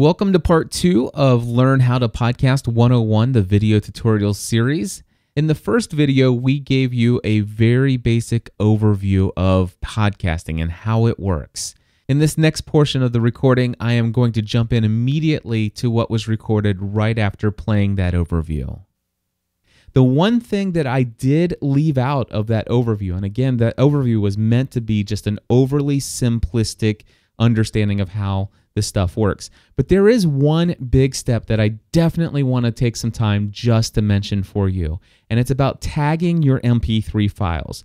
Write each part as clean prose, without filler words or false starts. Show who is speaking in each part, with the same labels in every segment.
Speaker 1: Welcome to part 2 of Learn How to Podcast 101, the video tutorial series. In the first video, we gave you a very basic overview of podcasting and how it works. In this next portion of the recording, I am going to jump in immediately to what was recorded right after playing that overview. The one thing that I did leave out of that overview, and again, that overview was meant to be just an overly simplistic understanding of how this stuff works. But there is one big step that I definitely want to take some time just to mention for you, and it's about tagging your MP3 files.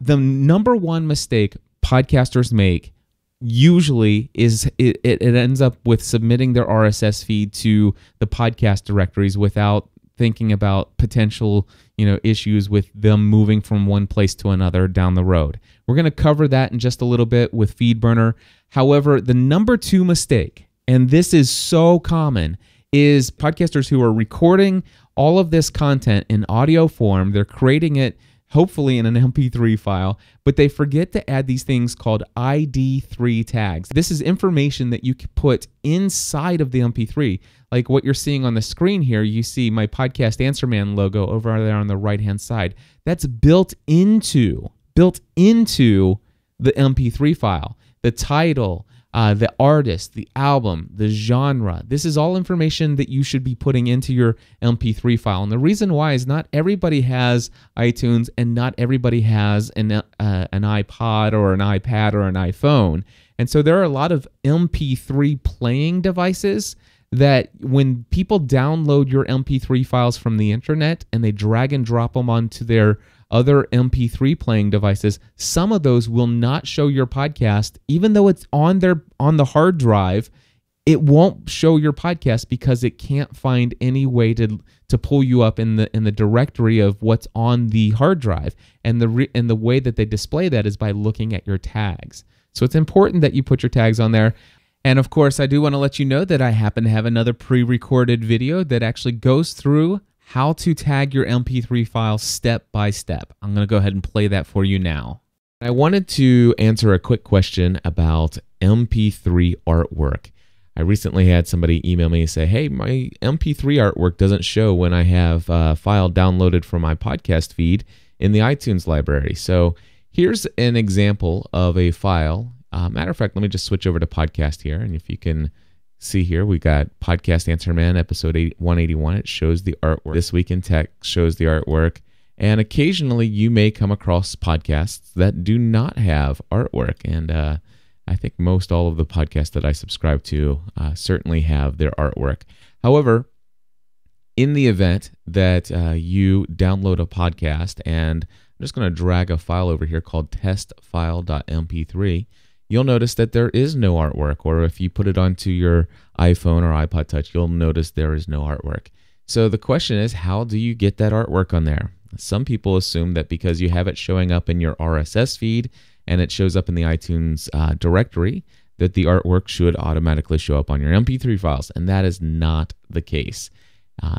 Speaker 1: The number one mistake podcasters make usually is it ends up with submitting their RSS feed to the podcast directories without thinking about potential, issues with them moving from one place to another down the road. We're going to cover that in just a little bit with FeedBurner. However, the number two mistake, and this is so common, is podcasters who are recording all of this content in audio form. They're creating it hopefully in an MP3 file, but they forget to add these things called ID3 tags. This is information that you can put inside of the MP3. Like what you're seeing on the screen here, you see my Podcast Answer Man logo over there on the right-hand side. That's built into the MP3 file. The title, the artist, the album, the genre. This is all information that you should be putting into your MP3 file. And the reason why is not everybody has iTunes and not everybody has an iPod or an iPad or an iPhone. And so there are a lot of MP3 playing devices that when people download your MP3 files from the internet and they drag and drop them onto their other MP3 playing devices, some of those will not show your podcast. Even though it's on the hard drive, it won't show your podcast because it can't find any way to pull you up in the directory of what's on the hard drive. And the way that they display that is by looking at your tags. So it's important that you put your tags on there. And of course, I do want to let you know that I happen to have another pre-recorded video that actually goes through how to tag your MP3 file step by step. I'm going to go ahead and play that for you now. I wanted to answer a quick question about MP3 artwork. I recently had somebody email me and say, hey, my MP3 artwork doesn't show when I have a file downloaded from my podcast feed in the iTunes library. So here's an example of a file. Matter of fact, let me just switch over to podcast here. And if you can see here, we got Podcast Answer Man, episode 181. It shows the artwork. This Week in Tech shows the artwork. And occasionally you may come across podcasts that do not have artwork. And I think most all of the podcasts that I subscribe to certainly have their artwork. However, in the event that you download a podcast, and I'm just going to drag a file over here called testfile.mp3, you'll notice that there is no artwork, or if you put it onto your iPhone or iPod Touch, you'll notice there is no artwork. So the question is, how do you get that artwork on there? Some people assume that because you have it showing up in your RSS feed and it shows up in the iTunes directory, that the artwork should automatically show up on your MP3 files, and that is not the case.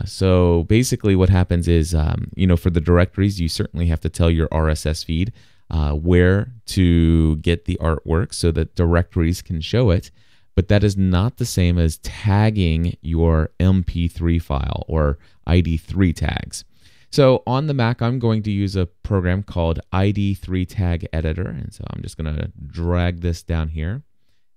Speaker 1: So basically what happens is, for the directories, you certainly have to tell your RSS feed where to get the artwork so that directories can show it, but that is not the same as tagging your MP3 file or ID3 tags. So on the Mac, I'm going to use a program called ID3 Tag Editor, and so I'm just going to drag this down here,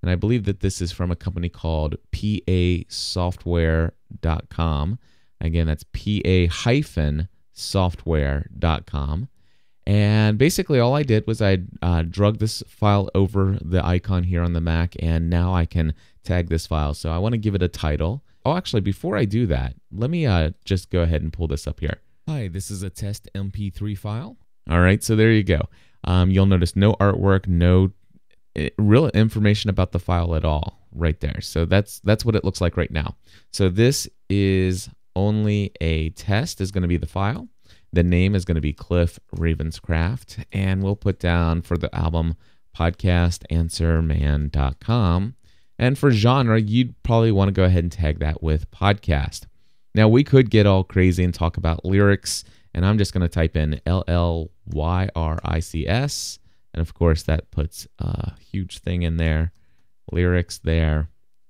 Speaker 1: and I believe that this is from a company called PASoftware.com. Again, that's PA-software.com. And basically all I did was I drug this file over the icon here on the Mac, and now I can tag this file. So I want to give it a title. Oh, actually, before I do that, let me just go ahead and pull this up here. Hi, this is a test MP3 file. All right, so there you go. You'll notice no artwork, no real information about the file at all right there. So that's what it looks like right now. So this is only a test is going to be the file. The name is going to be Cliff Ravenscraft, and we'll put down for the album podcastanswerman.com. And for genre, you'd probably want to go ahead and tag that with podcast. Now, we could get all crazy and talk about lyrics, and I'm just going to type in LLYRICS, and of course that puts a huge thing in there, lyrics there.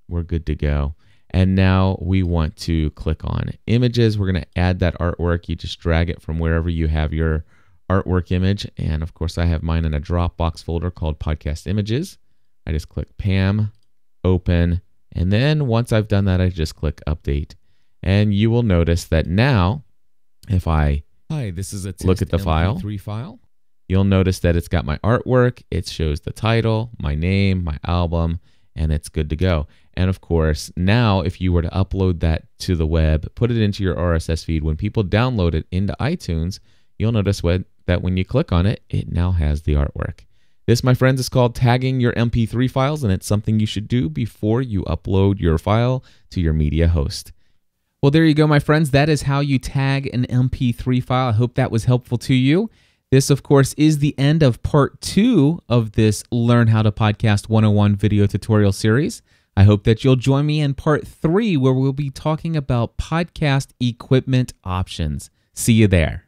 Speaker 1: We're good to go. And now we want to click on images. We're going to add that artwork. You just drag it from wherever you have your artwork image. And of course, I have mine in a Dropbox folder called Podcast Images. I just click Pam, open, and then once I've done that, I just click Update. And you will notice that now, if I
Speaker 2: this is a
Speaker 1: look at the
Speaker 2: MP3 file.
Speaker 1: You'll notice that it's got my artwork, it shows the title, my name, my album, and it's good to go. And of course, now if you were to upload that to the web, put it into your RSS feed, when people download it into iTunes, you'll notice that when you click on it, it now has the artwork. This, my friends, is called tagging your MP3 files, and it's something you should do before you upload your file to your media host. Well, there you go, my friends. That is how you tag an MP3 file. I hope that was helpful to you. This, of course, is the end of part 2 of this Learn How to Podcast 101 video tutorial series. I hope that you'll join me in part 3, where we'll be talking about podcast equipment options. See you there.